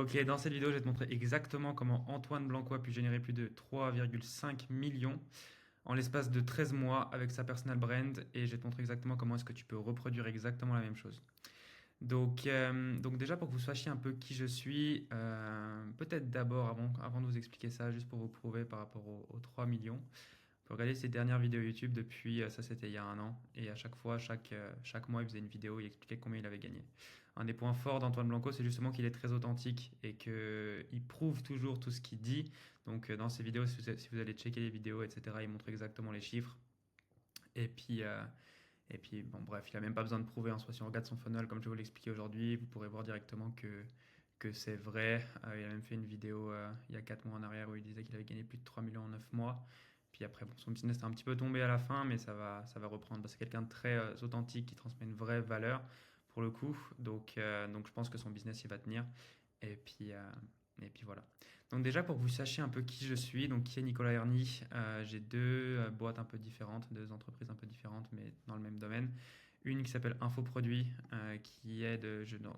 Ok, dans cette vidéo, je vais te montrer exactement comment Antoine Blanco a pu générer plus de 3,5 millions en l'espace de 13 mois avec sa personal brand et je vais te montrer exactement comment est-ce que tu peux reproduire exactement la même chose. Donc déjà pour que vous sachiez un peu qui je suis, peut-être d'abord avant de vous expliquer ça, juste pour vous prouver par rapport aux 3 millions, faut regarder ses dernières vidéos YouTube depuis, ça c'était il y a un an, et à chaque fois, chaque mois, il faisait une vidéo, il expliquait combien il avait gagné. Un des points forts d'Antoine Blanco, c'est justement qu'il est très authentique et qu'il prouve toujours tout ce qu'il dit. Donc dans ses vidéos, si vous allez checker les vidéos, etc., il montre exactement les chiffres. Et puis, euh, et puis bon, bref, il n'a même pas besoin de prouver en soi. Si on regarde son funnel, comme je vais vous l'expliquer aujourd'hui, vous pourrez voir directement que c'est vrai. Il a même fait une vidéo il y a 4 mois en arrière où il disait qu'il avait gagné plus de 3 millions en 9 mois. Puis après, bon, son business est un petit peu tombé à la fin, mais ça va reprendre. C'est quelqu'un de très authentique qui transmet une vraie valeur pour le coup. Donc je pense que son business il va tenir. Et puis, euh, et puis voilà. Donc déjà pour que vous sachiez un peu qui je suis, donc qui est Nicolas Erny, j'ai deux boîtes un peu différentes, deux entreprises un peu différentes, mais dans le même domaine. Une qui s'appelle Infoproduit, qui aide,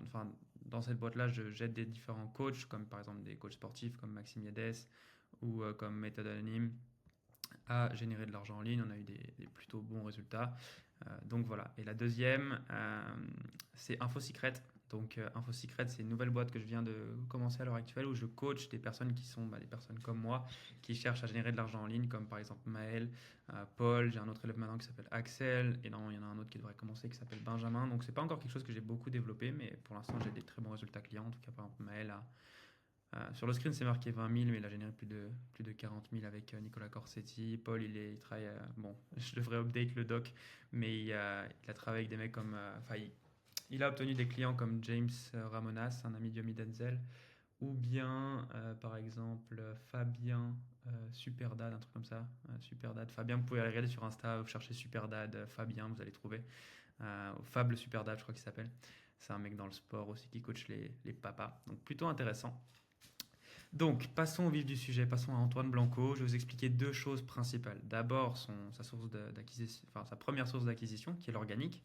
enfin, dans cette boîte-là, j'aide des différents coachs, comme par exemple des coachs sportifs comme Maxime Yades ou comme Méthode Anonyme, à générer de l'argent en ligne. On a eu des plutôt bons résultats. Donc voilà. Et la deuxième, c'est InfoSecret. Donc InfoSecret, c'est une nouvelle boîte que je viens de commencer à l'heure actuelle où je coach des personnes qui sont des personnes comme moi qui cherchent à générer de l'argent en ligne, comme par exemple Maël, Paul. J'ai un autre élève maintenant qui s'appelle Axel. Et non, il y en a un autre qui devrait commencer qui s'appelle Benjamin. Donc c'est pas encore quelque chose que j'ai beaucoup développé, mais pour l'instant j'ai des très bons résultats clients. En tout cas, par exemple, Maël a sur le screen, c'est marqué 20 000, mais il a généré plus de 40 000 avec Nicolas Corsetti. Paul, il travaille. Bon, je devrais update le doc, mais il a travaillé avec des mecs comme. Enfin, il a obtenu des clients comme James Ramonas, un ami de Yomi Denzel, ou bien, par exemple, Fabien Superdad, un truc comme ça. Superdad, Fabien, vous pouvez aller regarder sur Insta, vous cherchez Superdad, Fabien, vous allez trouver. Fable Superdad, je crois qu'il s'appelle. C'est un mec dans le sport aussi qui coach les papas. Donc plutôt intéressant. Donc, passons au vif du sujet, passons à Antoine Blanco. Je vais vous expliquer deux choses principales. D'abord, sa première source d'acquisition, qui est l'organique,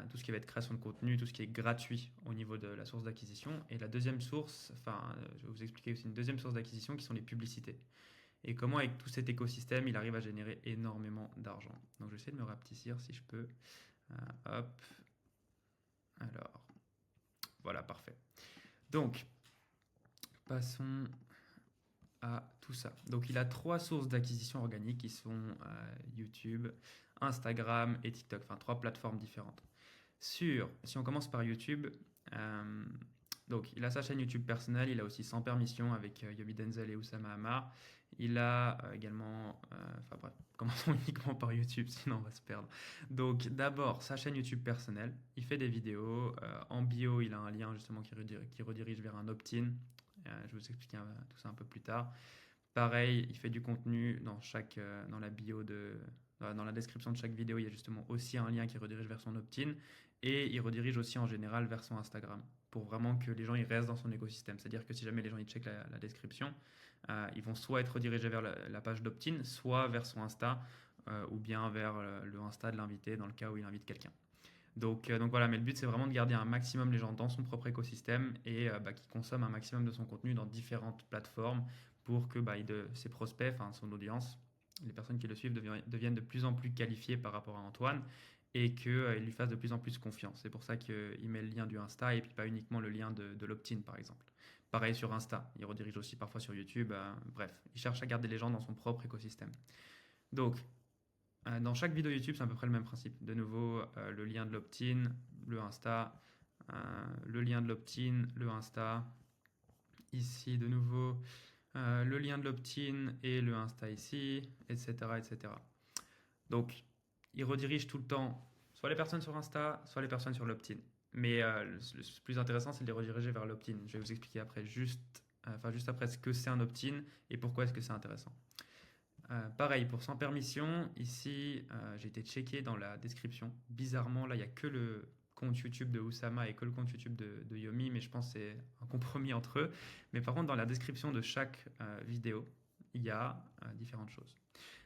tout ce qui va être création de contenu, tout ce qui est gratuit au niveau de la source d'acquisition. Et la deuxième source, je vais vous expliquer aussi une deuxième source d'acquisition qui sont les publicités. Et comment, avec tout cet écosystème, il arrive à générer énormément d'argent. Donc, je vais essayer de me rapetissir si je peux. Hop, alors, voilà, parfait. Donc, passons à tout ça. Donc il a trois sources d'acquisition organique qui sont YouTube, Instagram et TikTok, enfin trois plateformes différentes. Si on commence par YouTube, euh, donc il a sa chaîne YouTube personnelle, il a aussi Sans Permission avec Yomi Denzel et Oussama Hamar. Il a également, enfin bref, commençons uniquement par YouTube, sinon on va se perdre. Donc d'abord sa chaîne YouTube personnelle, il fait des vidéos, en bio il a un lien justement qui redirige vers un opt-in. Je vais vous expliquer tout ça un peu plus tard. Pareil, il fait du contenu dans la bio dans la description de chaque vidéo, il y a justement aussi un lien qui redirige vers son opt-in et il redirige aussi en général vers son Instagram pour vraiment que les gens ils restent dans son écosystème. C'est-à-dire que si jamais les gens ils checkent la description, ils vont soit être redirigés vers la page d'opt-in, soit vers son Insta ou bien vers le Insta de l'invité dans le cas où il invite quelqu'un. Donc voilà, mais le but c'est vraiment de garder un maximum les gens dans son propre écosystème et qu'ils consomment un maximum de son contenu dans différentes plateformes pour que ses prospects, enfin son audience, les personnes qui le suivent deviennent de plus en plus qualifiées par rapport à Antoine et qu'ils lui fassent de plus en plus confiance. C'est pour ça qu'il met le lien du Insta et puis pas uniquement le lien de l'opt-in par exemple. Pareil sur Insta, il redirige aussi parfois sur YouTube. Bref, il cherche à garder les gens dans son propre écosystème. Donc dans chaque vidéo YouTube, c'est à peu près le même principe. De nouveau, le lien de l'opt-in, le Insta, le lien de l'opt-in, le Insta. Ici, de nouveau, le lien de l'opt-in et le Insta ici, etc., etc. Donc, il redirige tout le temps soit les personnes sur Insta, soit les personnes sur l'opt-in. Mais le plus intéressant, c'est de les rediriger vers l'opt-in. Je vais vous expliquer après juste après ce que c'est un opt-in et pourquoi est-ce que c'est intéressant. Pareil, pour sans permission, ici, j'ai été checké dans la description. Bizarrement, là, il n'y a que le compte YouTube de Oussama et que le compte YouTube de Yomi, mais je pense que c'est un compromis entre eux. Mais par contre, dans la description de chaque vidéo, il y a différentes choses.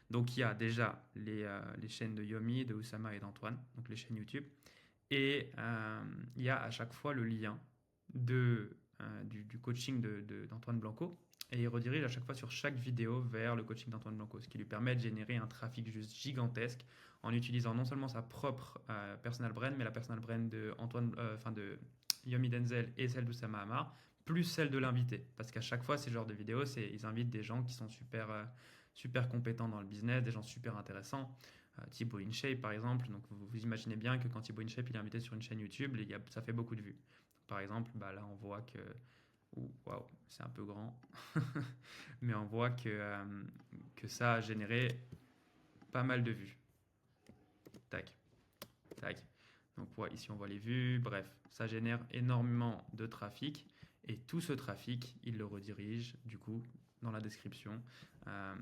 Donc, il y a déjà les chaînes de Yomi, de Oussama et d'Antoine, donc les chaînes YouTube. Et il y a à chaque fois le lien de du coaching d'Antoine Blanco. Et il redirige à chaque fois sur chaque vidéo vers le coaching d'Antoine Blanco, ce qui lui permet de générer un trafic juste gigantesque en utilisant non seulement sa propre personal brand, mais la personal brand de Yomi Denzel et celle d'Oussama Hamar, plus celle de l'invité. Parce qu'à chaque fois, ces genres de vidéos, ils invitent des gens qui sont super compétents dans le business, des gens super intéressants. Thibaut InShape par exemple, donc vous imaginez bien que quand Thibaut InShape il est invité sur une chaîne YouTube, ça fait beaucoup de vues. Par exemple, là on voit que waouh, c'est un peu grand. Mais on voit que ça a généré pas mal de vues. Tac, tac. Donc ici on voit les vues. Bref, ça génère énormément de trafic. Et tout ce trafic, il le redirige du coup dans la description. Euh,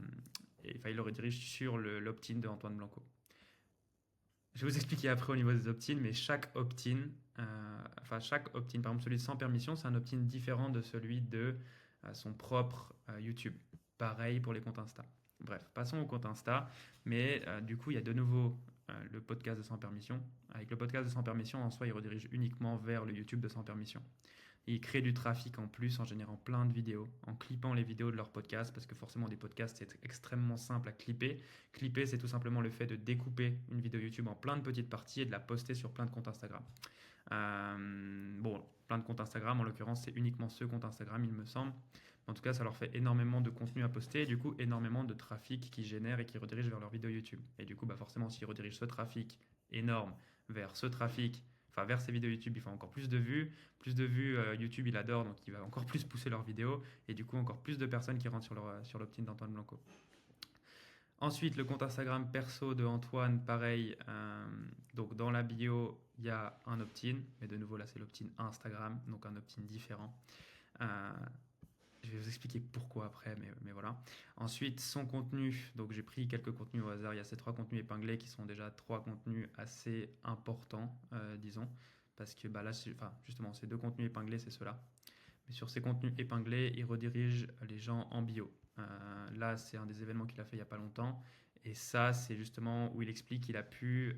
il le redirige sur l'opt-in de Antoine Blanco. Je vais vous expliquer après au niveau des opt-in, mais chaque opt-in, chaque opt-in, par exemple celui de sans permission, c'est un opt-in différent de celui de son propre YouTube. Pareil pour les comptes Insta. Bref, passons au compte Insta, mais du coup il y a de nouveau le podcast de sans permission. Avec le podcast de sans permission, en soi, il redirige uniquement vers le YouTube de sans permission. Ils créent du trafic en plus en générant plein de vidéos, en clippant les vidéos de leurs podcasts, parce que forcément des podcasts c'est extrêmement simple à clipper. Clipper c'est tout simplement le fait de découper une vidéo YouTube en plein de petites parties et de la poster sur plein de comptes Instagram. Plein de comptes Instagram, en l'occurrence c'est uniquement ce compte Instagram il me semble. En tout cas ça leur fait énormément de contenu à poster et du coup énormément de trafic qui génère et qui redirige vers leur vidéo YouTube. Et du coup forcément s'ils redirigent ce trafic énorme vers ce trafic, vers ces vidéos YouTube, ils font encore plus de vues. Plus de vues, YouTube, il adore, donc il va encore plus pousser leurs vidéos. Et du coup, encore plus de personnes qui rentrent sur l'opt-in d'Antoine Blanco. Ensuite, le compte Instagram perso de Antoine, pareil. Donc, dans la bio, il y a un opt-in. Mais de nouveau, là, c'est l'opt-in Instagram, donc un opt-in différent. Je vais vous expliquer pourquoi après, mais voilà. Ensuite, son contenu. Donc, j'ai pris quelques contenus au hasard. Il y a ces 3 contenus épinglés qui sont déjà 3 contenus assez importants, disons. Parce que là, justement, ces 2 contenus épinglés, c'est ceux-là. Mais sur ces contenus épinglés, il redirige les gens en bio. Là, c'est un des événements qu'il a fait il n'y a pas longtemps. Et ça, c'est justement où il explique qu'il a pu.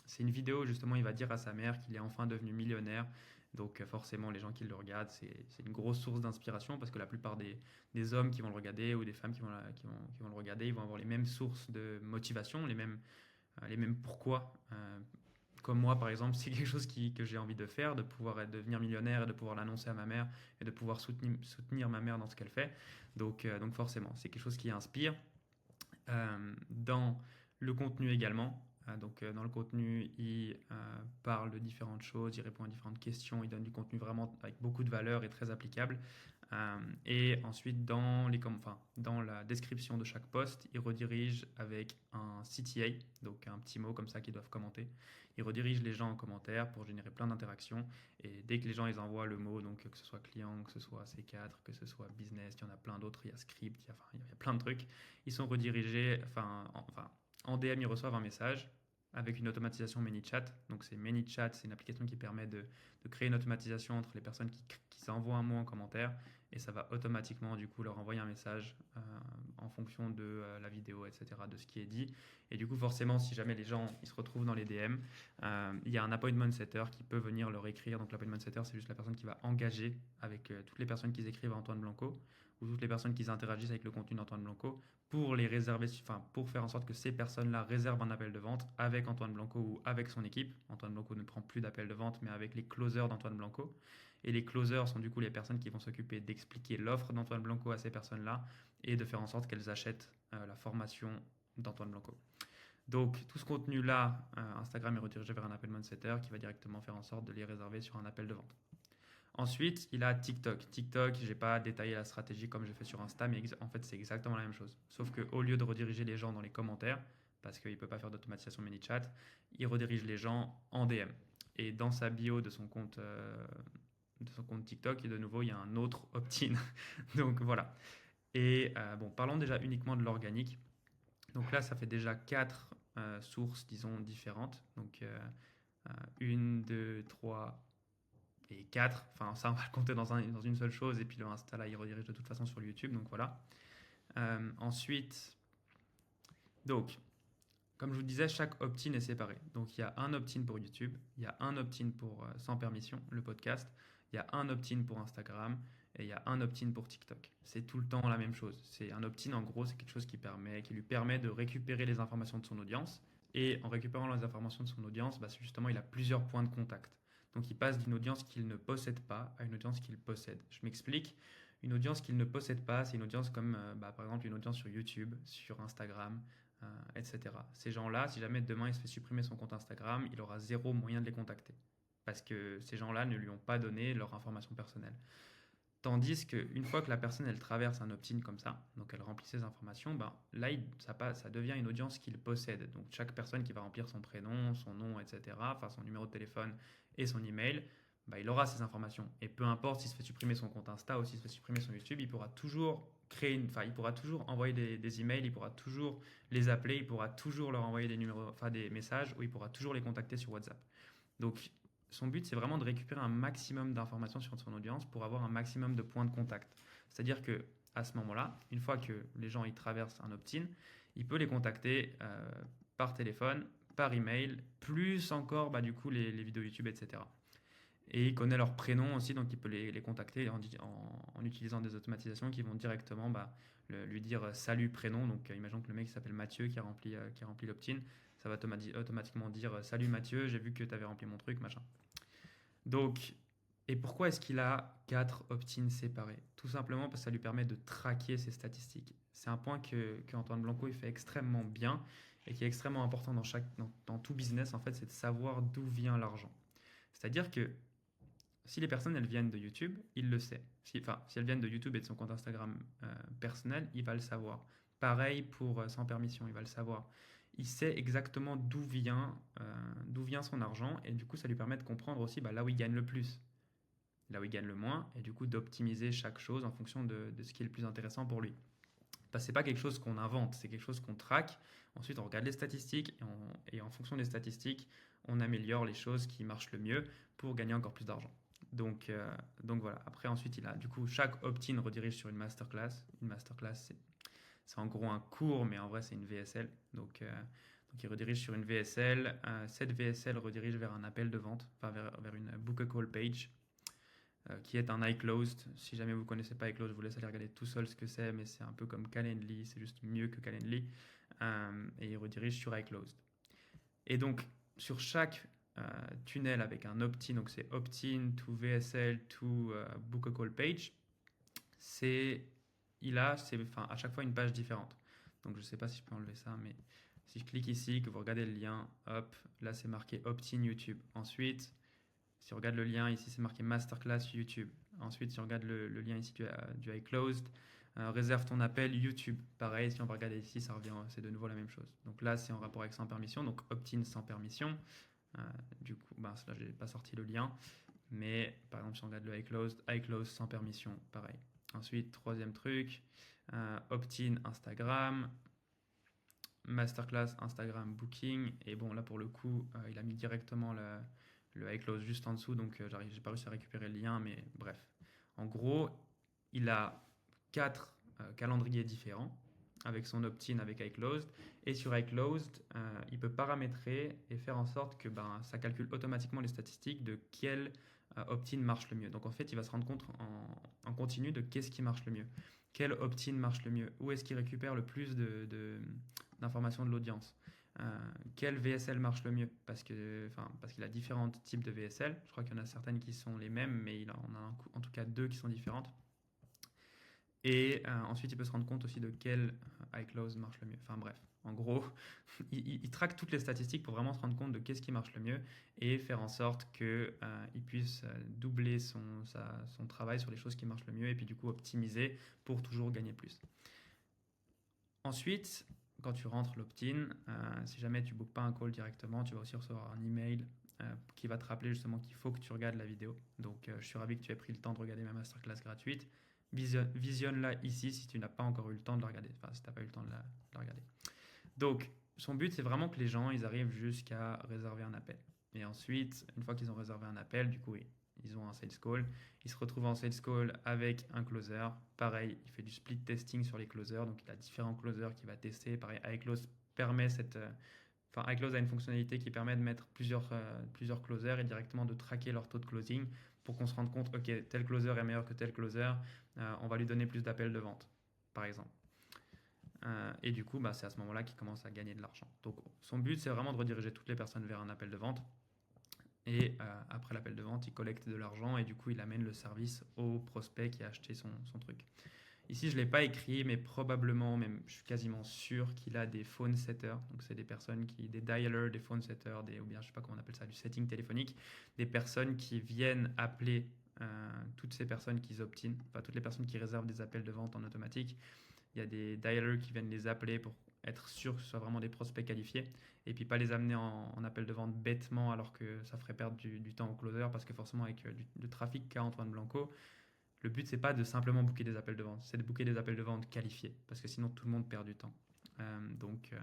C'est une vidéo où justement il va dire à sa mère qu'il est enfin devenu millionnaire. Donc forcément, les gens qui le regardent, c'est une grosse source d'inspiration parce que la plupart des hommes qui vont le regarder ou des femmes qui vont le regarder, ils vont avoir les mêmes sources de motivation, les mêmes pourquoi. Comme moi, par exemple, c'est quelque chose que j'ai envie de faire, de pouvoir devenir millionnaire et de pouvoir l'annoncer à ma mère et de pouvoir soutenir ma mère dans ce qu'elle fait. Donc forcément, c'est quelque chose qui inspire. Dans le contenu également, dans le contenu, il parle de différentes choses, il répond à différentes questions, il donne du contenu vraiment avec beaucoup de valeur et très applicable. Et ensuite, dans la description de chaque post, il redirige avec un CTA, donc un petit mot comme ça qu'ils doivent commenter. Il redirige les gens en commentaire pour générer plein d'interactions. Et dès que les gens ils envoient le mot, donc que ce soit client, que ce soit C4, que ce soit business, il y en a plein d'autres, il y a script, il y a plein de trucs, ils sont redirigés, en DM, ils reçoivent un message avec une automatisation ManyChat. Donc c'est ManyChat, c'est une application qui permet de créer une automatisation entre les personnes qui s'envoient un mot en commentaire et ça va automatiquement du coup leur envoyer un message en fonction de la vidéo, etc., de ce qui est dit. Et du coup forcément, si jamais les gens ils se retrouvent dans les DM, il y a un appointment setter qui peut venir leur écrire. Donc l'appointment setter, c'est juste la personne qui va engager avec toutes les personnes qui écrivent à Antoine Blanco ou toutes les personnes qui interagissent avec le contenu d'Antoine Blanco pour les réserver, pour faire en sorte que ces personnes-là réservent un appel de vente avec Antoine Blanco ou avec son équipe. Antoine Blanco ne prend plus d'appel de vente, mais avec les closers d'Antoine Blanco. Et les closers sont du coup les personnes qui vont s'occuper d'expliquer l'offre d'Antoine Blanco à ces personnes-là et de faire en sorte qu'elles achètent la formation d'Antoine Blanco. Donc tout ce contenu-là, Instagram est redirigé vers un appointment setter qui va directement faire en sorte de les réserver sur un appel de vente. Ensuite, il a TikTok. TikTok, je n'ai pas détaillé la stratégie comme j'ai fait sur Insta, mais en fait, c'est exactement la même chose. Sauf qu'au lieu de rediriger les gens dans les commentaires, parce qu'il ne peut pas faire d'automatisation ManyChat, il redirige les gens en DM. Et dans sa bio de son compte TikTok, et de nouveau, il y a un autre opt-in. Donc voilà. Et parlons déjà uniquement de l'organique. Donc là, ça fait déjà 4 sources, disons, différentes. Donc 1, 2, 3 et 4. Enfin, ça, on va le compter dans une seule chose. Et puis le Insta, là, il redirige de toute façon sur le YouTube. Donc voilà. Ensuite, donc, Comme je vous disais, chaque opt-in est séparé. Donc il y a un opt-in pour YouTube, il y a un opt-in pour Sans Permission, le podcast, il y a un opt-in pour Instagram et il y a un opt-in pour TikTok. C'est tout le temps la même chose. C'est un opt-in, en gros, c'est quelque chose qui lui permet de récupérer les informations de son audience. Et en récupérant les informations de son audience, bah, justement, il a plusieurs points de contact. Donc il passe d'une audience qu'il ne possède pas à une audience qu'il possède. Je m'explique. Une audience qu'il ne possède pas, c'est une audience comme bah, par exemple une audience sur YouTube, sur Instagram, etc. Ces gens-là, si jamais demain il se fait supprimer son compte Instagram, il aura zéro moyen de les contacter. Parce que ces gens-là ne lui ont pas donné leur information personnelle. Tandis qu'une fois que la personne elle traverse un opt-in comme ça, donc elle remplit ses informations, ben, là ça devient une audience qu'il possède. Donc chaque personne qui va remplir son prénom, son nom, etc., enfin son numéro de téléphone et son email, ben, il aura ces informations. Et peu importe s'il se fait supprimer son compte Insta ou s'il se fait supprimer son YouTube, il pourra toujours il pourra toujours envoyer des emails, il pourra toujours les appeler, il pourra toujours leur envoyer des numéros, enfin des messages ou il pourra toujours les contacter sur WhatsApp. Donc son but, c'est vraiment de récupérer un maximum d'informations sur son audience pour avoir un maximum de points de contact. C'est-à-dire que à ce moment-là, une fois que les gens y traversent un opt-in, il peut les contacter par téléphone, par email, plus encore bah, du coup les vidéos YouTube, etc. Et il connaît leur prénom aussi, donc il peut les contacter en utilisant des automatisations qui vont directement bah, lui dire salut prénom. Donc imaginons que le mec s'appelle Mathieu qui a rempli l'opt-in, ça va automatiquement dire salut Mathieu, j'ai vu que tu avais rempli mon truc, machin. Donc, et pourquoi est-ce qu'il a 4 opt-ins séparés? Tout simplement parce que ça lui permet de traquer ses statistiques. C'est un point que Antoine Blanco il fait extrêmement bien et qui est extrêmement important dans tout business, en fait, c'est de savoir d'où vient l'argent. C'est-à-dire que si les personnes elles viennent de YouTube, il le sait. Si elles viennent de YouTube et de son compte Instagram personnel, il va le savoir. Pareil pour Sans Permission, il va le savoir. Il sait exactement d'où vient son argent et du coup ça lui permet de comprendre aussi bah, là où il gagne le plus, là où il gagne le moins et du coup d'optimiser chaque chose en fonction de ce qui est le plus intéressant pour lui. Parce que c'est pas quelque chose qu'on invente, c'est quelque chose qu'on traque. Ensuite on regarde les statistiques et en fonction des statistiques on améliore les choses qui marchent le mieux pour gagner encore plus d'argent. Donc, euh, donc voilà. Après, ensuite, il a du coup chaque opt-in redirige sur une masterclass. Une masterclass, c'est en gros un cours, mais en vrai, c'est une VSL. Donc il redirige sur une VSL. Cette VSL redirige vers un appel de vente, enfin vers une book a call page, qui est un iClosed. Si jamais vous ne connaissez pas iClosed, je vous laisse aller regarder tout seul ce que c'est, mais c'est un peu comme Calendly, c'est juste mieux que Calendly. Et il redirige sur iClosed. Et donc, sur chaque tunnel avec un opt-in, donc c'est opt-in to VSL to book a call page, c'est enfin, à chaque fois une page différente. Donc je ne sais pas si je peux enlever ça, mais si je clique ici, que vous regardez le lien, hop, là c'est marqué opt-in YouTube. Ensuite, si on regarde le lien, ici c'est marqué Masterclass YouTube. Ensuite, si on regarde le lien ici du iClosed, réserve ton appel YouTube. Pareil, si on va regarder ici, ça revient, c'est de nouveau la même chose. Donc là, c'est en rapport avec sans permission, donc opt-in sans permission. Euh, du coup, là, je n'ai pas sorti le lien. Mais par exemple, si on regarde le iClosed sans permission, pareil. Ensuite, troisième truc, opt-in Instagram, Masterclass Instagram Booking. Et bon, là pour le coup, il a mis directement le iClose juste en dessous, donc j'ai pas réussi à récupérer le lien, mais bref. En gros, il a 4 calendriers différents avec son opt-in avec iClosed. Et sur iClosed, il peut paramétrer et faire en sorte que ça calcule automatiquement les statistiques de quel opt-in marche le mieux. Donc en fait, il va se rendre compte en continu de qu'est-ce qui marche le mieux. Quel opt-in marche le mieux? Où est-ce qu'il récupère le plus d'informations de l'audience? Quel VSL marche le mieux? Parce qu'il a différents types de VSL. Je crois qu'il y en a certaines qui sont les mêmes, mais il en a en tout cas 2 qui sont différentes. Et ensuite, il peut se rendre compte aussi de quel iClose marche le mieux. Enfin bref, en gros, il traque toutes les statistiques pour vraiment se rendre compte de qu'est-ce qui marche le mieux et faire en sorte qu'il puisse doubler son travail sur les choses qui marchent le mieux et puis du coup optimiser pour toujours gagner plus. Ensuite, quand tu rentres l'opt-in, si jamais tu ne bookes pas un call directement, tu vas aussi recevoir un email qui va te rappeler justement qu'il faut que tu regardes la vidéo. Donc je suis ravi que tu aies pris le temps de regarder ma masterclass gratuite. Visionne-la ici si tu n'as pas encore eu le temps de la regarder. Enfin, si tu n'as pas eu le temps de la regarder. Donc, son but, c'est vraiment que les gens, ils arrivent jusqu'à réserver un appel. Et ensuite, une fois qu'ils ont réservé un appel, du coup, ils ont un sales call. Ils se retrouvent en sales call avec un closer. Pareil, il fait du split testing sur les closers. Donc, il a différents closers qu'il va tester. Pareil, iClose permet Enfin, iClose a une fonctionnalité qui permet de mettre plusieurs closers et directement de traquer leur taux de closing pour qu'on se rende compte, ok, tel closer est meilleur que tel closer, on va lui donner plus d'appels de vente, par exemple. Et du coup, bah, c'est à ce moment-là qu'il commence à gagner de l'argent. Donc, son but, c'est vraiment de rediriger toutes les personnes vers un appel de vente. Et après l'appel de vente, il collecte de l'argent et du coup, il amène le service au prospect qui a acheté son truc. Ici, je ne l'ai pas écrit, mais probablement, même je suis quasiment sûr qu'il a des phone setters. Donc, c'est des personnes des dialers, des phone setters, ou bien je ne sais pas comment on appelle ça, du setting téléphonique. Des personnes qui viennent appeler toutes ces personnes qui opt-in, enfin toutes les personnes qui réservent des appels de vente en automatique. Il y a des dialers qui viennent les appeler pour être sûr que ce soit vraiment des prospects qualifiés et puis pas les amener en appel de vente bêtement alors que ça ferait perdre du temps au closer parce que forcément avec le trafic qu'a Antoine Blanco, le but c'est pas de simplement booker des appels de vente, c'est de booker des appels de vente qualifiés parce que sinon tout le monde perd du temps. Donc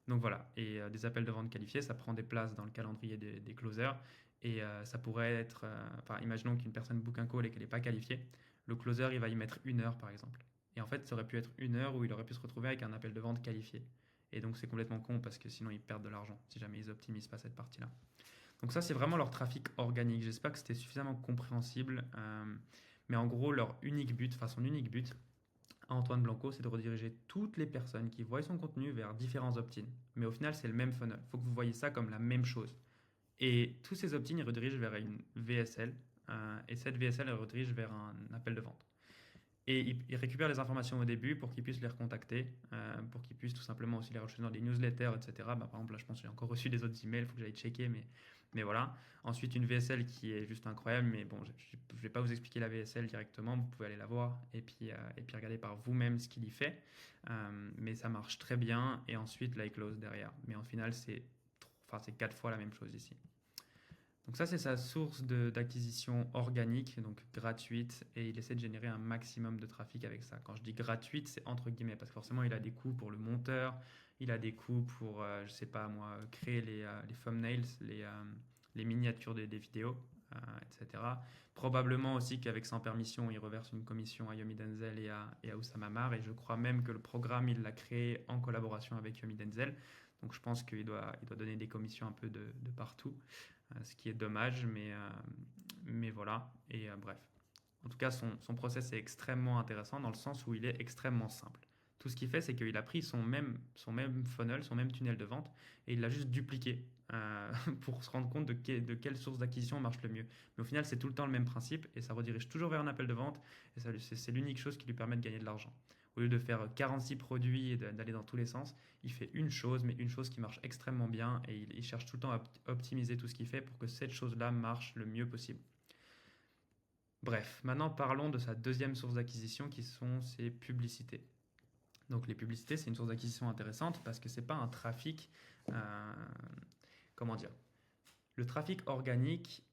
voilà, et des appels de vente qualifiés, ça prend des places dans le calendrier des closers et ça pourrait être, enfin imaginons qu'une personne book un call et qu'elle n'est pas qualifiée, le closer il va y mettre 1 heure par exemple. Et en fait, ça aurait pu être 1 heure où il aurait pu se retrouver avec un appel de vente qualifié. Et donc c'est complètement con parce que sinon ils perdent de l'argent si jamais ils optimisent pas cette partie-là. Donc ça c'est vraiment leur trafic organique. J'espère que c'était suffisamment compréhensible. Mais en gros, leur unique but, enfin son unique but à Antoine Blanco, c'est de rediriger toutes les personnes qui voient son contenu vers différents opt-in. Mais au final, c'est le même funnel. Il faut que vous voyez ça comme la même chose. Et tous ces opt-in, ils redirigent vers une VSL. Et cette VSL, elle redirige vers un appel de vente. Et il récupère les informations au début pour qu'ils puissent les recontacter, pour qu'ils puissent tout simplement aussi les rechercher dans des newsletters, etc. Bah, par exemple, là, je pense que j'ai encore reçu des autres emails, il faut que j'aille checker, mais voilà. Ensuite, une VSL qui est juste incroyable, mais bon, je ne vais pas vous expliquer la VSL directement, vous pouvez aller la voir et puis regarder par vous-même ce qu'il y fait. Mais ça marche très bien, et ensuite, l'iClose derrière. Mais en final, c'est 4 fois la même chose ici. Donc ça, c'est sa source d'acquisition organique, donc gratuite, et il essaie de générer un maximum de trafic avec ça. Quand je dis gratuite, c'est entre guillemets, parce que forcément, il a des coûts pour le monteur, il a des coûts pour, je sais pas moi, créer les thumbnails, les miniatures des vidéos, etc. Probablement aussi qu'avec sans permission, il reverse une commission à Yomi Denzel et à Oussama Mar, et je crois même que le programme, il l'a créé en collaboration avec Yomi Denzel. Donc je pense qu'il doit donner des commissions un peu de partout, ce qui est dommage, mais voilà. Et bref. En tout cas, son process est extrêmement intéressant dans le sens où il est extrêmement simple. Tout ce qu'il fait, c'est qu'il a pris son même funnel, son même tunnel de vente, et il l'a juste dupliqué pour se rendre compte de quelle source d'acquisition marche le mieux. Mais au final, c'est tout le temps le même principe, et ça redirige toujours vers un appel de vente, et c'est l'unique chose qui lui permet de gagner de l'argent. Au lieu de faire 46 produits et d'aller dans tous les sens, il fait une chose, mais une chose qui marche extrêmement bien, et il cherche tout le temps à optimiser tout ce qu'il fait pour que cette chose-là marche le mieux possible. Bref, maintenant parlons de sa deuxième source d'acquisition qui sont ses publicités. Donc les publicités, c'est une source d'acquisition intéressante parce que c'est pas un trafic, euh, comment dire, le trafic organique,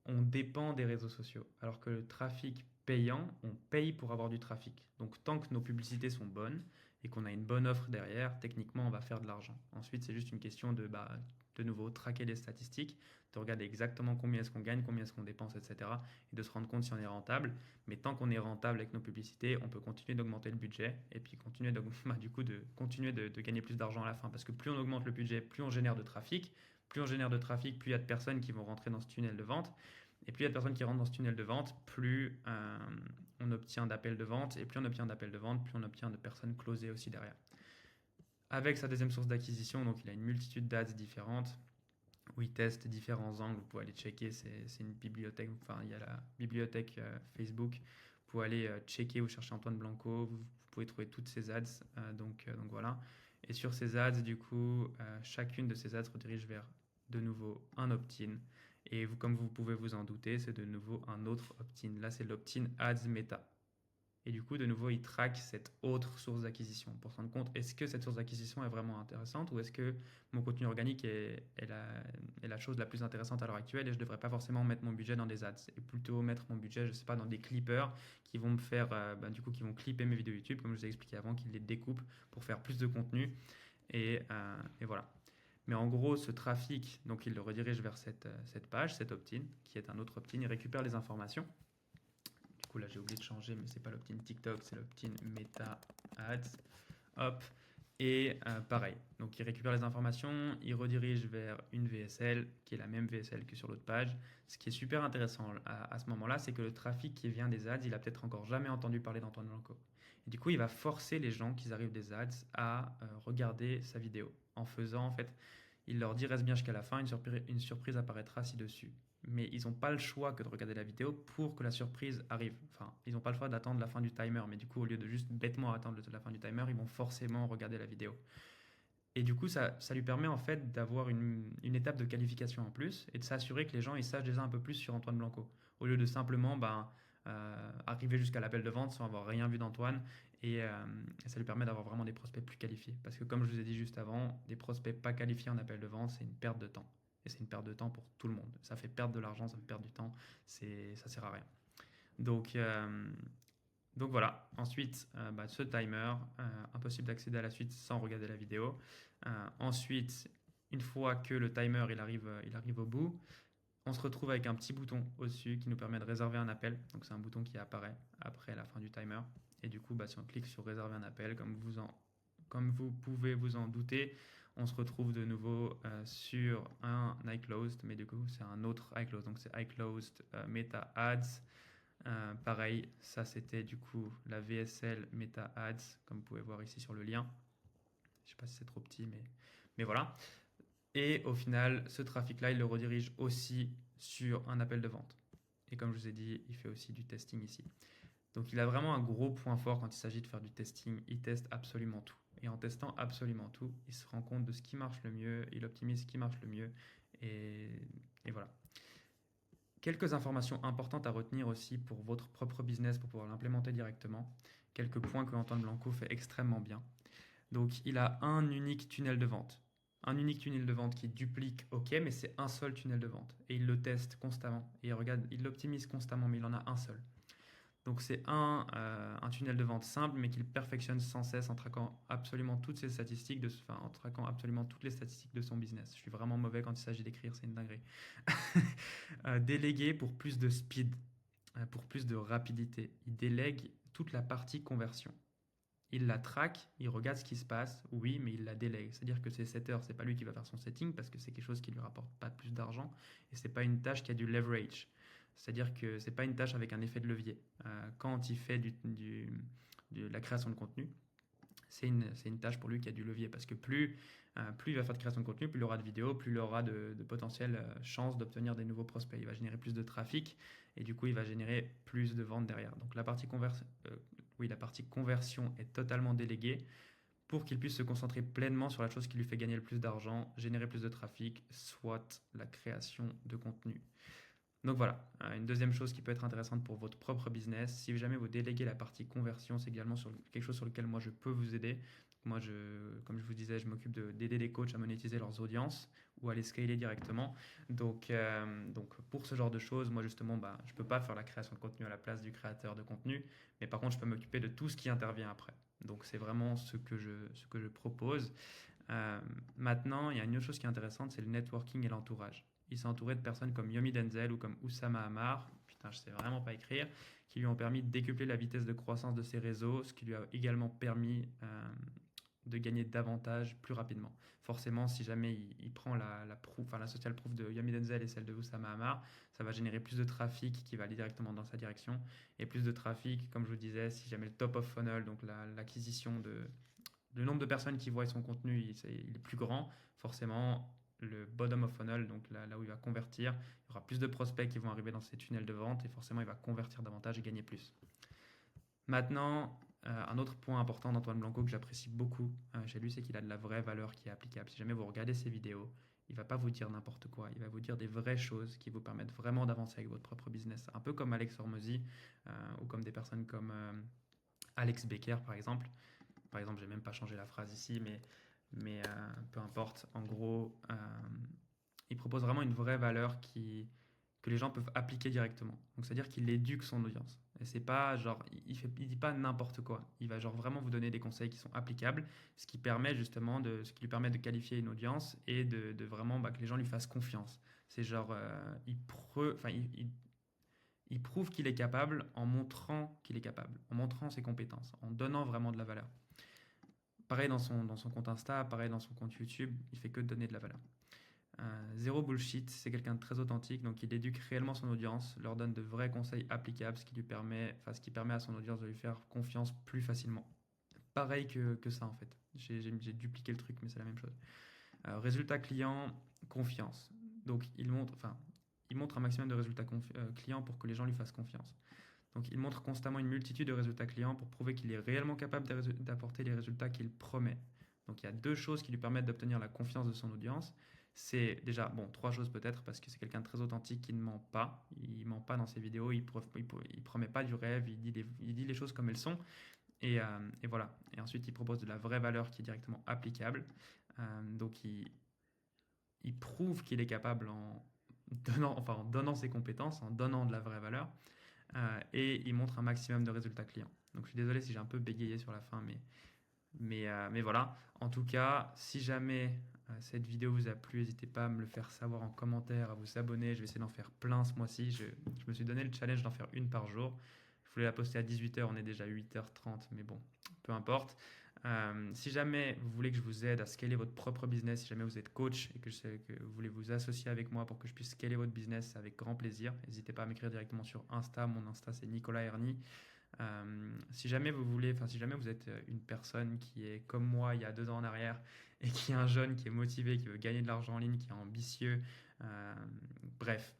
on dépend des réseaux sociaux, alors que le trafic payant, on paye pour avoir du trafic. Donc tant que nos publicités sont bonnes et qu'on a une bonne offre derrière, techniquement, on va faire de l'argent. Ensuite, c'est juste une question de nouveau, traquer les statistiques, de regarder exactement combien est-ce qu'on gagne, combien est-ce qu'on dépense, etc. Et de se rendre compte si on est rentable. Mais tant qu'on est rentable avec nos publicités, on peut continuer d'augmenter le budget et puis continuer de gagner plus d'argent à la fin. Parce que plus on augmente le budget, plus on génère de trafic. Plus on génère de trafic, plus il y a de personnes qui vont rentrer dans ce tunnel de vente. Et plus il y a de personnes qui rentrent dans ce tunnel de vente, plus on obtient d'appels de vente. Et plus on obtient d'appels de vente, plus on obtient de personnes closées aussi derrière. Avec sa deuxième source d'acquisition, donc il a une multitude d'ads différentes où il teste différents angles. Vous pouvez aller checker, c'est une bibliothèque, enfin il y a la bibliothèque Facebook. Vous pouvez aller checker ou chercher Antoine Blanco. Vous pouvez trouver toutes ces ads. Donc voilà. Et sur ces ads, du coup, chacune de ces ads redirige vers de nouveau un opt-in. Et vous, comme vous pouvez vous en douter, c'est de nouveau un autre opt-in. Là, c'est l'opt-in Ads Meta. Et du coup, de nouveau, il traque cette autre source d'acquisition pour se rendre compte, est-ce que cette source d'acquisition est vraiment intéressante ou est-ce que mon contenu organique est la chose la plus intéressante à l'heure actuelle et je ne devrais pas forcément mettre mon budget dans des ads et plutôt mettre mon budget, je ne sais pas, dans des clippers qui vont me faire, du coup, qui vont clipper mes vidéos YouTube, comme je vous ai expliqué avant, qui les découpent pour faire plus de contenu. Et voilà. Mais en gros, ce trafic, donc il le redirige vers cette page, cet opt-in, qui est un autre opt-in, il récupère les informations. Du coup, là, j'ai oublié de changer, mais c'est pas l'opt-in TikTok, c'est l'opt-in Meta Ads. Hop. Et pareil, donc il récupère les informations, il redirige vers une VSL qui est la même VSL que sur l'autre page. Ce qui est super intéressant à ce moment-là, c'est que le trafic qui vient des ads, il a peut-être encore jamais entendu parler d'Antoine Blanco. Et du coup, il va forcer les gens qui arrivent des ads à regarder sa vidéo. En faisant, en fait, il leur dit reste bien jusqu'à la fin, une surprise apparaîtra ci-dessus. Mais ils n'ont pas le choix que de regarder la vidéo pour que la surprise arrive. Enfin, ils n'ont pas le choix d'attendre la fin du timer. Mais du coup, au lieu de juste bêtement attendre la fin du timer, ils vont forcément regarder la vidéo. Et du coup, ça lui permet en fait d'avoir une étape de qualification en plus et de s'assurer que les gens ils sachent déjà un peu plus sur Antoine Blanco. Au lieu de simplement arriver jusqu'à l'appel de vente sans avoir rien vu d'Antoine. Et ça lui permet d'avoir vraiment des prospects plus qualifiés. Parce que comme je vous ai dit juste avant, des prospects pas qualifiés en appel de vente, c'est une perte de temps. Et c'est une perte de temps pour tout le monde. Ça fait perdre de l'argent, ça fait perdre du temps. Ça sert à rien. Donc, euh, donc voilà, ensuite, ce timer, impossible d'accéder à la suite sans regarder la vidéo. Ensuite, une fois que le timer il arrive au bout, on se retrouve avec un petit bouton au-dessus qui nous permet de réserver un appel. Donc c'est un bouton qui apparaît après la fin du timer. Et du coup, si on clique sur réserver un appel, comme vous pouvez vous en douter, on se retrouve de nouveau sur un iClosed, mais du coup c'est un autre iClosed. Donc c'est iClosed Meta Ads. Pareil, ça c'était du coup la VSL Meta Ads, comme vous pouvez voir ici sur le lien. Je ne sais pas si c'est trop petit, mais voilà. Et au final, ce trafic-là, il le redirige aussi sur un appel de vente. Et comme je vous ai dit, il fait aussi du testing ici. Donc il a vraiment un gros point fort quand il s'agit de faire du testing. Il teste absolument tout. Et en testant absolument tout, il se rend compte de ce qui marche le mieux, il optimise ce qui marche le mieux. Et, et voilà. Quelques informations importantes à retenir aussi pour votre propre business pour pouvoir l'implémenter directement. Quelques points que Antoine Blanco fait extrêmement bien. Donc, il a un unique tunnel de vente. Un unique tunnel de vente qui duplique, ok, mais c'est un seul tunnel de vente. Et il le teste constamment. Et il l'optimise constamment, mais il en a un seul. Donc c'est un tunnel de vente simple, mais qu'il perfectionne sans cesse en traquant absolument toutes ses statistiques, en traquant absolument toutes les statistiques de son business. Je suis vraiment mauvais quand il s'agit d'écrire, c'est une dinguerie. Déléguer pour plus de speed, pour plus de rapidité. Il délègue toute la partie conversion. Il la traque, il regarde ce qui se passe, oui, mais il la délègue. C'est-à-dire que ses setters, c'est pas lui qui va faire son setting parce que c'est quelque chose qui lui rapporte pas plus d'argent et c'est pas une tâche qui a du leverage. C'est-à-dire que c'est pas une tâche avec un effet de levier. Quand il fait de la création de contenu, c'est une tâche pour lui qui a du levier parce que plus il va faire de création de contenu, plus il aura de vidéos, plus il aura de potentielles chances d'obtenir des nouveaux prospects. Il va générer plus de trafic et du coup il va générer plus de ventes derrière. Donc la partie conversion est totalement déléguée pour qu'il puisse se concentrer pleinement sur la chose qui lui fait gagner le plus d'argent, générer plus de trafic, soit la création de contenu. Donc voilà, une deuxième chose qui peut être intéressante pour votre propre business, si jamais vous déléguez la partie conversion, c'est également quelque chose sur lequel moi je peux vous aider. Moi, comme je vous disais, je m'occupe d'aider les coachs à monétiser leurs audiences ou à les scaler directement. Donc pour ce genre de choses, moi justement, je ne peux pas faire la création de contenu à la place du créateur de contenu, mais par contre, je peux m'occuper de tout ce qui intervient après. Donc c'est vraiment ce que je propose. Maintenant, il y a une autre chose qui est intéressante, c'est le networking et l'entourage. Il s'est entouré de personnes comme Yomi Denzel ou comme Oussama Ammar, putain, je sais vraiment pas écrire, qui lui ont permis de décupler la vitesse de croissance de ses réseaux, ce qui lui a également permis de gagner davantage plus rapidement. Forcément, si jamais il prend la social proof de Yomi Denzel et celle de Oussama Ammar, ça va générer plus de trafic qui va aller directement dans sa direction et plus de trafic, comme je vous disais, si jamais le top of funnel, donc l'acquisition le nombre de personnes qui voient son contenu, il est plus grand, forcément, le bottom of funnel, donc là où il va convertir, il y aura plus de prospects qui vont arriver dans ces tunnels de vente et forcément, il va convertir davantage et gagner plus. Maintenant, un autre point important d'Antoine Blanco que j'apprécie beaucoup chez lui, c'est qu'il a de la vraie valeur qui est applicable. Si jamais vous regardez ses vidéos, il ne va pas vous dire n'importe quoi. Il va vous dire des vraies choses qui vous permettent vraiment d'avancer avec votre propre business. Un peu comme Alex Hormozy ou comme des personnes comme Alex Becker, par exemple. Par exemple, j'ai même pas changé la phrase ici, mais peu importe. En gros, il propose vraiment une vraie valeur que les gens peuvent appliquer directement. Donc, c'est-à-dire qu'il éduque son audience. Et c'est pas genre, il dit pas n'importe quoi. Il va genre vraiment vous donner des conseils qui sont applicables, ce qui lui permet de qualifier une audience et de vraiment que les gens lui fassent confiance. C'est genre, il prouve qu'il est capable en montrant qu'il est capable, en montrant ses compétences, en donnant vraiment de la valeur. Pareil dans son compte Insta, pareil dans son compte YouTube, il fait que donner de la valeur. Zéro bullshit, c'est quelqu'un de très authentique, donc il éduque réellement son audience, leur donne de vrais conseils applicables, ce qui permet à son audience de lui faire confiance plus facilement. Pareil que ça en fait. J'ai dupliqué le truc, mais c'est la même chose. Résultat client, confiance. Donc il montre un maximum de résultats clients pour que les gens lui fassent confiance. Donc il montre constamment une multitude de résultats clients pour prouver qu'il est réellement capable d'apporter les résultats qu'il promet. Donc il y a deux choses qui lui permettent d'obtenir la confiance de son audience. C'est déjà, bon, trois choses peut-être, parce que c'est quelqu'un de très authentique qui ne ment pas. Il ment pas dans ses vidéos, il promet pas du rêve, il dit les choses comme elles sont. Et voilà. Et ensuite, il propose de la vraie valeur qui est directement applicable. Donc il prouve qu'il est capable en donnant ses compétences, en donnant de la vraie valeur. Et il montre un maximum de résultats clients. Donc je suis désolé si j'ai un peu bégayé sur la fin, mais voilà. En tout cas, si jamais cette vidéo vous a plu, n'hésitez pas à me le faire savoir en commentaire, à vous abonner. Je vais essayer d'en faire plein ce mois-ci. Je me suis donné le challenge d'en faire une par jour. Je voulais la poster à 18h, on est déjà à 8h30, mais bon, peu importe. Si jamais vous voulez que je vous aide à scaler votre propre business, si jamais vous êtes coach et que je sais que vous voulez vous associer avec moi pour que je puisse scaler votre business, avec grand plaisir. N'hésitez pas à m'écrire directement sur Insta. Mon Insta, c'est Nicolas Erny. Si jamais vous voulez, enfin si jamais vous êtes une personne qui est comme moi il y a 2 ans en arrière et qui est un jeune qui est motivé, qui veut gagner de l'argent en ligne, qui est ambitieux, euh, bref,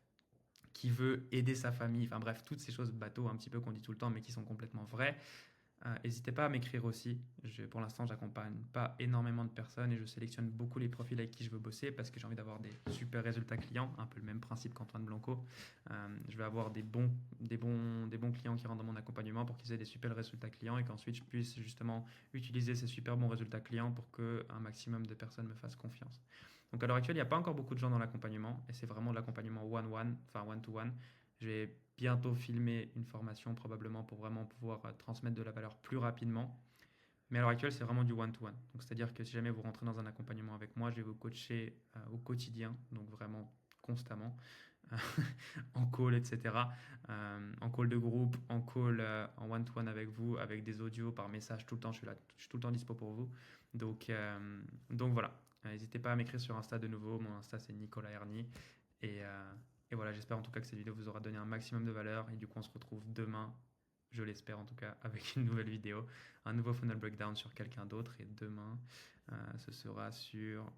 qui veut aider sa famille, enfin bref, toutes ces choses bateaux un petit peu qu'on dit tout le temps mais qui sont complètement vraies, n'hésitez pas à m'écrire aussi. Pour l'instant, j'accompagne pas énormément de personnes et je sélectionne beaucoup les profils avec qui je veux bosser parce que j'ai envie d'avoir des super résultats clients, un peu le même principe qu'Antoine Blanco. Je veux avoir des bons clients qui rentrent dans mon accompagnement pour qu'ils aient des super résultats clients et qu'ensuite je puisse justement utiliser ces super bons résultats clients pour qu'un maximum de personnes me fassent confiance. Donc à l'heure actuelle, il n'y a pas encore beaucoup de gens dans l'accompagnement et c'est vraiment de l'accompagnement one-one, enfin one-to-one. Je vais bientôt filmer une formation probablement pour vraiment pouvoir transmettre de la valeur plus rapidement. Mais à l'heure actuelle, c'est vraiment du one-to-one. Donc, c'est-à-dire que si jamais vous rentrez dans un accompagnement avec moi, je vais vous coacher au quotidien, donc vraiment constamment, en call, etc. En call de groupe, en call en one-to-one avec vous, avec des audios par message tout le temps. Je suis là, je suis tout le temps dispo pour vous. Donc voilà. N'hésitez pas à m'écrire sur Insta de nouveau. Mon Insta, c'est Nicolas Erny. Et, euh, et voilà, j'espère en tout cas que cette vidéo vous aura donné un maximum de valeur. Et du coup, on se retrouve demain, je l'espère en tout cas, avec une nouvelle vidéo, un nouveau funnel breakdown sur quelqu'un d'autre. Et demain, ce sera sur...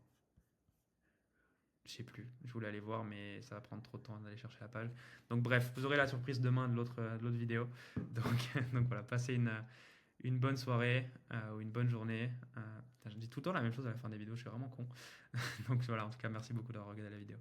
Je sais plus, je voulais aller voir, mais ça va prendre trop de temps d'aller chercher la page. Donc bref, vous aurez la surprise demain de l'autre vidéo. Donc voilà, passez une bonne soirée ou une bonne journée. Putain, je dis tout le temps la même chose à la fin des vidéos, je suis vraiment con. Donc voilà, en tout cas, merci beaucoup d'avoir regardé la vidéo.